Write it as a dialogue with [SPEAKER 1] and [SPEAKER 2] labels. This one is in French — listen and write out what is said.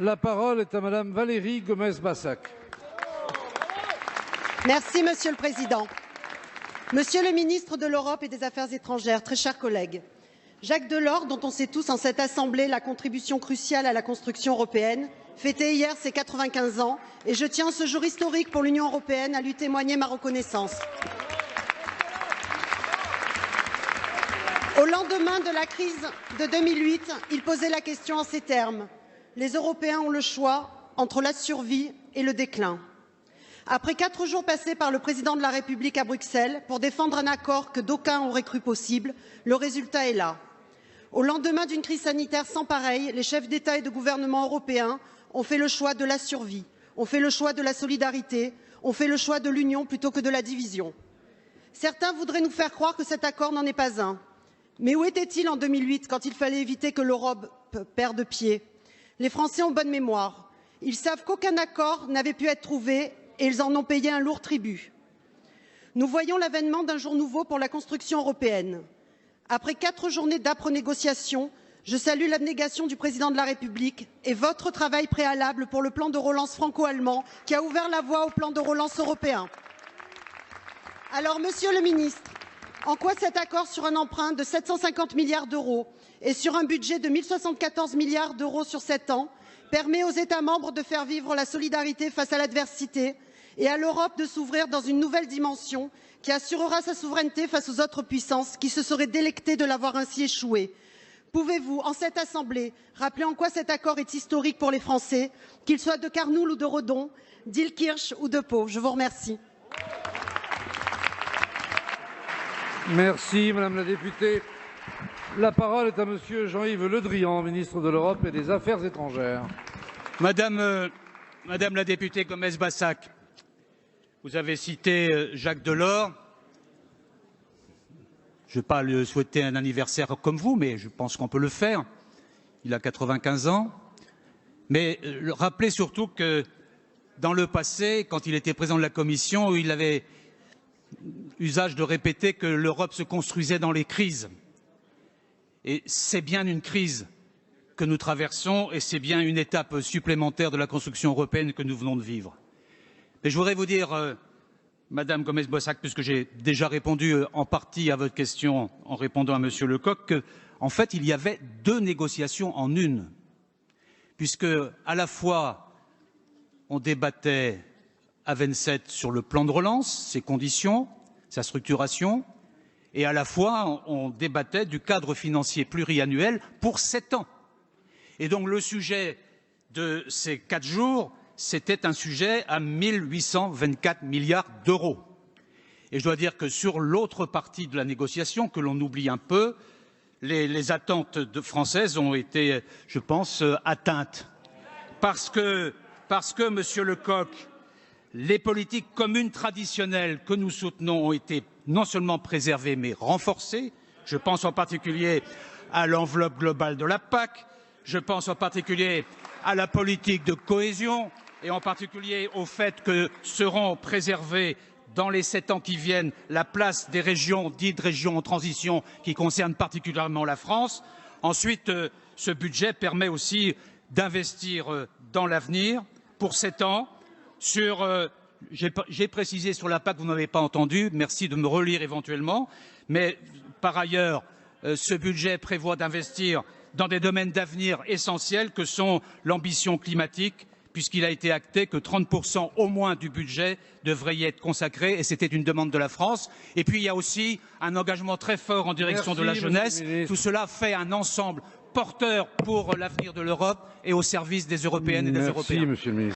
[SPEAKER 1] La parole est à Madame Valérie Gomez-Bassac.
[SPEAKER 2] Merci, Monsieur le Président. Monsieur le ministre de l'Europe et des Affaires étrangères, très chers collègues, Jacques Delors, dont on sait tous en cette Assemblée la contribution cruciale à la construction européenne, fêtait hier ses 95 ans et je tiens ce jour historique pour l'Union européenne à lui témoigner ma reconnaissance. Au lendemain de la crise de 2008, il posait la question en ces termes. Les Européens ont le choix entre la survie et le déclin. Après 4 jours passés par le président de la République à Bruxelles pour défendre un accord que d'aucuns auraient cru possible, le résultat est là. Au lendemain d'une crise sanitaire sans pareille, les chefs d'État et de gouvernement européens ont fait le choix de la survie, ont fait le choix de la solidarité, ont fait le choix de l'union plutôt que de la division. Certains voudraient nous faire croire que cet accord n'en est pas un. Mais où était-il en 2008 quand il fallait éviter que l'Europe perde pied? Les Français ont bonne mémoire. Ils savent qu'aucun accord n'avait pu être trouvé et ils en ont payé un lourd tribut. Nous voyons l'avènement d'un jour nouveau pour la construction européenne. Après 4 journées d'âpres négociations, je salue l'abnégation du président de la République et votre travail préalable pour le plan de relance franco-allemand qui a ouvert la voie au plan de relance européen. Alors, Monsieur le ministre, en quoi cet accord sur un emprunt de 750 milliards d'euros et sur un budget de 1074 milliards d'euros sur 7 ans permet aux États membres de faire vivre la solidarité face à l'adversité et à l'Europe de s'ouvrir dans une nouvelle dimension qui assurera sa souveraineté face aux autres puissances qui se seraient délectées de l'avoir ainsi échoué? Pouvez-vous, en cette Assemblée, rappeler en quoi cet accord est historique pour les Français, qu'il soit de Carnoul ou de Redon, d'Illkirch ou de Pau? Je vous remercie.
[SPEAKER 1] Merci, Madame la députée. La parole est à Monsieur Jean-Yves Le Drian, ministre de l'Europe et des Affaires étrangères.
[SPEAKER 3] Madame la députée Gomez-Bassac, vous avez cité Jacques Delors. Je ne vais pas lui souhaiter un anniversaire comme vous, mais je pense qu'on peut le faire. Il a 95 ans. Mais rappelez surtout que dans le passé, quand il était président de la Commission, il avait usage de répéter que l'Europe se construisait dans les crises. Et c'est bien une crise que nous traversons et c'est bien une étape supplémentaire de la construction européenne que nous venons de vivre. Mais je voudrais vous dire, Madame Gomez-Bassac, puisque j'ai déjà répondu en partie à votre question en répondant à Monsieur Lecoq, qu'en fait il y avait 2 négociations en une, puisque à la fois on débattait à 27 sur le plan de relance, ses conditions, sa structuration, et à la fois on débattait du cadre financier pluriannuel pour 7 ans. Et donc le sujet de ces 4 jours, c'était un sujet à 1824 milliards d'euros. Et je dois dire que sur l'autre partie de la négociation, que l'on oublie un peu, les attentes françaises ont été, je pense, atteintes. Parce que, Monsieur Lecoq, les politiques communes traditionnelles que nous soutenons ont été non seulement préservées, mais renforcées. Je pense en particulier à l'enveloppe globale de la PAC, je pense en particulier à la politique de cohésion et en particulier au fait que seront préservées dans les 7 ans qui viennent la place des régions dites régions en transition qui concernent particulièrement la France. Ensuite, ce budget permet aussi d'investir dans l'avenir pour 7 ans. J'ai précisé sur la PAC, vous n'avez pas entendu, merci de me relire éventuellement, mais par ailleurs, ce budget prévoit d'investir dans des domaines d'avenir essentiels que sont l'ambition climatique, puisqu'il a été acté que 30% au moins du budget devrait y être consacré, et c'était une demande de la France. Et puis il y a aussi un engagement très fort en direction de la jeunesse. Tout cela fait un ensemble porteur pour l'avenir de l'Europe et au service des Européennes et des Européens.
[SPEAKER 1] Merci, Monsieur le Ministre.